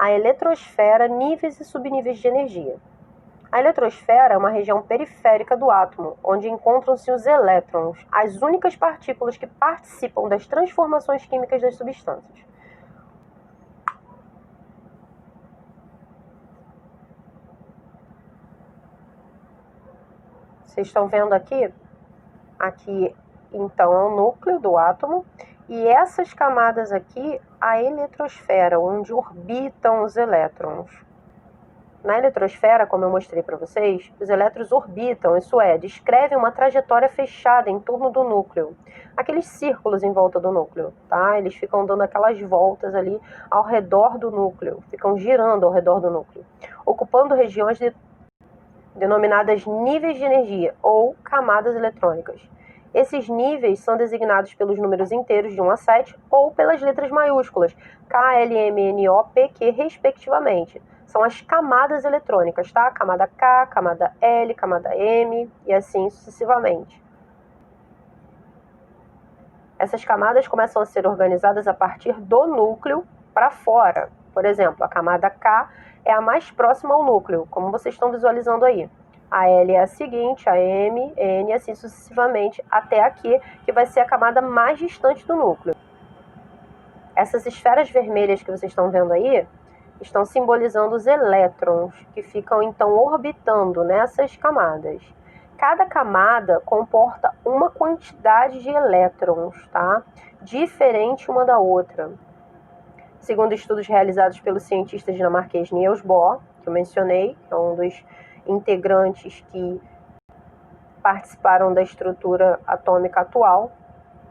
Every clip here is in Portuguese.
a eletrosfera, níveis e subníveis de energia. A eletrosfera é uma região periférica do átomo, onde encontram-se os elétrons, as únicas partículas que participam das transformações químicas das substâncias. Vocês estão vendo aqui? Aqui, então, é o núcleo do átomo, e essas camadas aqui, a eletrosfera, onde orbitam os elétrons. Na eletrosfera, como eu mostrei para vocês, os elétrons orbitam, isso é, descrevem uma trajetória fechada em torno do núcleo. Aqueles círculos em volta do núcleo, tá? Eles ficam dando aquelas voltas ali ao redor do núcleo, ficam girando ao redor do núcleo, ocupando regiões denominadas níveis de energia ou camadas eletrônicas. Esses níveis são designados pelos números inteiros de 1 a 7 ou pelas letras maiúsculas K, L, M, N, O, P, Q, respectivamente. São as camadas eletrônicas, tá? Camada K, camada L, camada M e assim sucessivamente. Essas camadas começam a ser organizadas a partir do núcleo para fora. Por exemplo, a camada K é a mais próxima ao núcleo, como vocês estão visualizando aí. A L é a seguinte, a M, N, assim sucessivamente, até aqui, que vai ser a camada mais distante do núcleo. Essas esferas vermelhas que vocês estão vendo aí, estão simbolizando os elétrons, que ficam então orbitando nessas camadas. Cada camada comporta uma quantidade de elétrons, tá? Diferente uma da outra. Segundo estudos realizados pelo cientista dinamarquês Niels Bohr, que eu mencionei, que é um dos integrantes que participaram da estrutura atômica atual,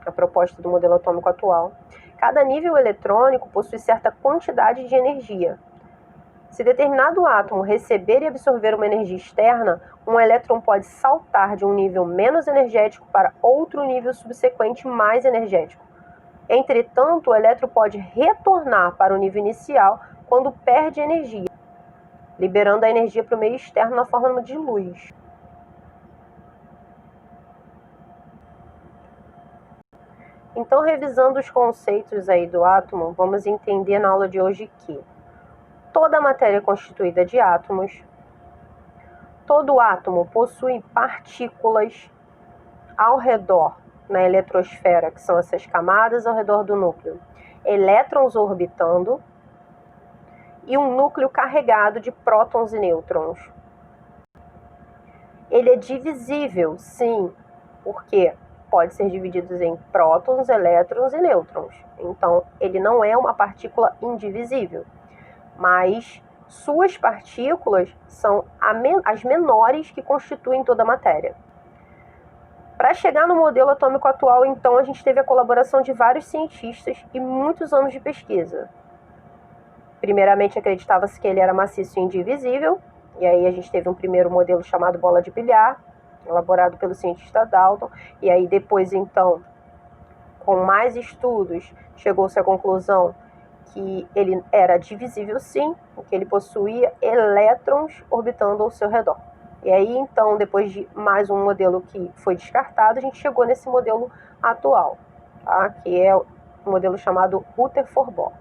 a proposta do modelo atômico atual, cada nível eletrônico possui certa quantidade de energia. Se determinado átomo receber e absorver uma energia externa, um elétron pode saltar de um nível menos energético para outro nível subsequente mais energético. Entretanto, o elétron pode retornar para o nível inicial quando perde energia, liberando a energia para o meio externo na forma de luz. Então, revisando os conceitos aí do átomo, vamos entender na aula de hoje que toda a matéria é constituída de átomos, todo átomo possui partículas ao redor, na eletrosfera, que são essas camadas ao redor do núcleo, elétrons orbitando e um núcleo carregado de prótons e nêutrons. Ele é divisível, sim, porque pode ser dividido em prótons, elétrons e nêutrons. Então, ele não é uma partícula indivisível, mas suas partículas são as menores que constituem toda a matéria. Para chegar no modelo atômico atual, então, a gente teve a colaboração de vários cientistas e muitos anos de pesquisa. Primeiramente, acreditava-se que ele era maciço e indivisível, e aí a gente teve um primeiro modelo chamado bola de bilhar, elaborado pelo cientista Dalton, e aí depois, então, com mais estudos, chegou-se à conclusão que ele era divisível sim, que ele possuía elétrons orbitando ao seu redor. E aí, então, depois de mais um modelo que foi descartado, a gente chegou nesse modelo atual, tá? Que é o modelo chamado Rutherford-Bohr.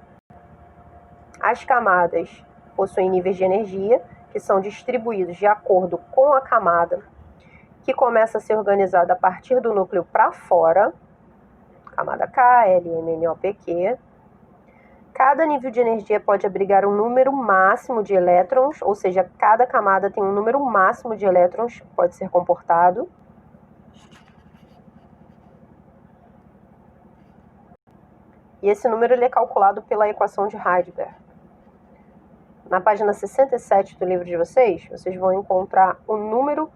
As camadas possuem níveis de energia, que são distribuídos de acordo com a camada, que começa a ser organizada a partir do núcleo para fora, camada K, L, M, N, O, P, Q. Cada nível de energia pode abrigar um número máximo de elétrons, ou seja, cada camada tem um número máximo de elétrons que pode ser comportado. E esse número ele é calculado pela equação de Heisenberg. Na página 67 do livro de vocês, vocês vão encontrar o número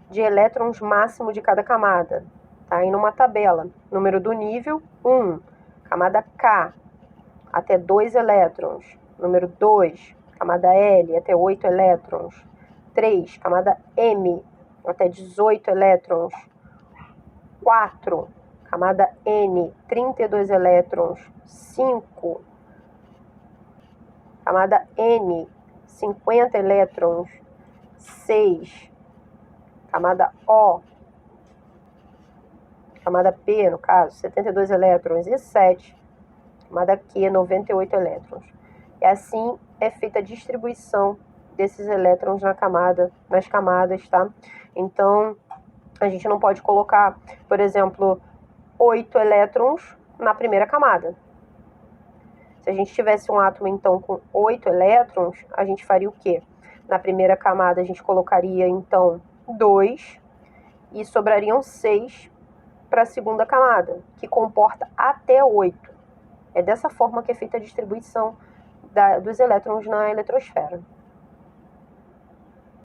de elétrons máximo de cada camada. Tá aí numa tabela. Número do nível, 1. Camada K, até 2 elétrons. Número 2, camada L, até 8 elétrons. 3, camada M, até 18 elétrons. 4, camada N, 32 elétrons. 5, camada N, 50 elétrons. 6, camada O, camada P, no caso, 72 elétrons. E 7, camada Q, 98 elétrons. E assim é feita a distribuição desses elétrons nas camadas, tá? Então, a gente não pode colocar, por exemplo, 8 elétrons na primeira camada. Se a gente tivesse um átomo, então, com 8 elétrons, a gente faria o quê? Na primeira camada, a gente colocaria, então, 2 e sobrariam 6 para a segunda camada, que comporta até 8. É dessa forma que é feita a distribuição dos elétrons na eletrosfera.